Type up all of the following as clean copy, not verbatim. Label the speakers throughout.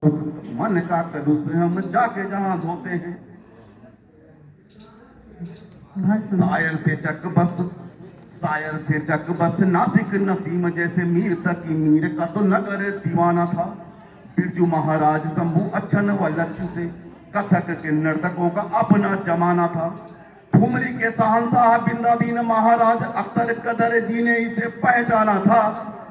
Speaker 1: मन का कलुष हम जाके जहां धोते हैं। शायर थे चक बस, शायर थे चक बस, नासिक नसीम जैसे मीर तक मीर का तो नगर दीवाना था। बिरजू महाराज शंभू अच्छन व लच्छु से कथक के नर्तकों का अपना जमाना था। ठुमरी के शहंशाह बिंदादीन महाराज अख्तर कदर जी ने इसे पहचाना था।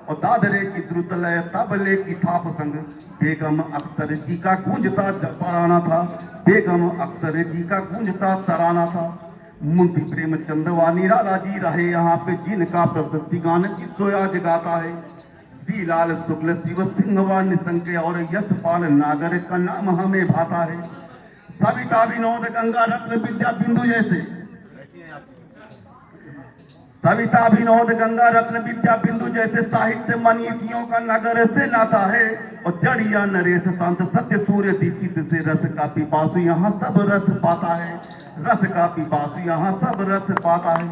Speaker 1: और दादरे की द्रुत लय तबले की थाप संग बेगम अख्तर जी का गूंजता तराना था। बेगम अख्तर जी का गूंजता तराना था। मुंशी प्रेमचंद व निराला जी रहे यहाँ पे, जिनका प्रशस्ति गान किसको आज गाता है। श्रीलाल शुक्ल शिव सिंह व निसंग और यशपाल नागर का नाम हमें भाता है। सविता विनोद गंगा रत्न विद्या बिंदु जैसे, सविता विनोद गंगा रत्न विद्या बिंदु जैसे साहित्य मनीषियों का नगर से नाता है। और जड़िया नरेश संत सत्य सूर्य दीक्षित से रस का पिपासु यहाँ सब रस पाता है। रस का पिपासु यहाँ सब रस पाता है।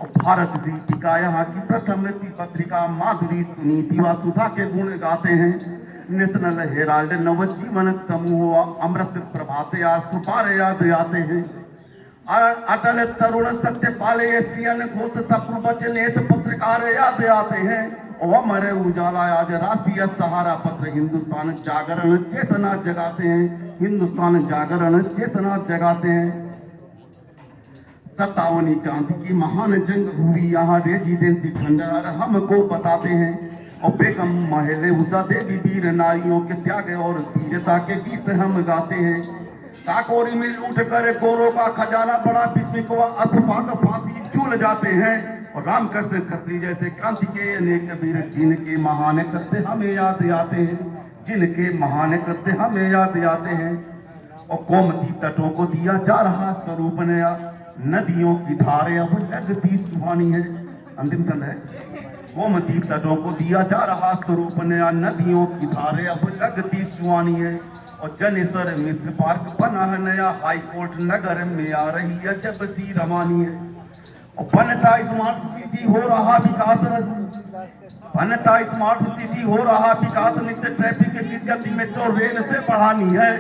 Speaker 1: और भारत दीपिका यहाँ की प्रथम पत्रिका माधुरी सुनीति व सुधा के गुण गाते हैं। नेशनल हेराल्ड नवजीवन समूह अमृत प्रभात या सुपार याद आते हैं। अटल तरुण सत्यपाल एशियन घोष सप्रवचनेश पत्रकार याद आते हैं। और अमर उजाला आज राष्ट्रीय सहारा पत्र हिंदुस्तान जागरण चेतना जगाते हैं। हिंदुस्तान जागरण चेतना जगाते हैं। 57वीं क्रांति की महान जंग हुई यहाँ रेजिडेंसी खंडहर हमको बताते हैं। और बेगम महले उदा देवी वीर नारियों के त्याग और वीरता के गीत हम गाते हैं। काकोरी में लूट कर गोरों का खजाना बड़ा विस्मिक व अथपाक फांसी झूल जाते हैं। और रामकृष्ण खत्री जैसे क्रांति के अनेक वीर जिनके महान कृत्य हमें याद आते हैं। जिनके महान कृत्य हमें याद आते हैं। और गोमती तटों को दिया जा रहा स्वरूप नया, नदियों की धारे अब लगती सुहानी है। अंतिम छंद है। गोमती तटों को दिया जा रहा स्वरूप नया, नदियों की धारे अब लगती सुहानी है। और जनेश्वर मिश्र पार्क बना है नया, हाई कोर्ट नगर में आ रही है जब सी रमानी है। और बनता स्मार्ट सिटी हो रहा विकास, बनता स्मार्ट सिटी हो रहा विकास, नित्य ट्रैफिक की गति मेट्रो रेल से बढ़ानी है।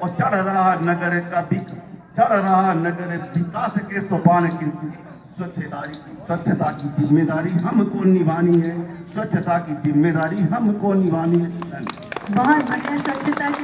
Speaker 1: और चढ़ रहा नगर विकास के सोपान की स्वच्छता की जिम्मेदारी हमको निभानी है। स्वच्छता की जिम्मेदारी हमको निभानी है।
Speaker 2: बहुत बढ़िया स्वच्छता की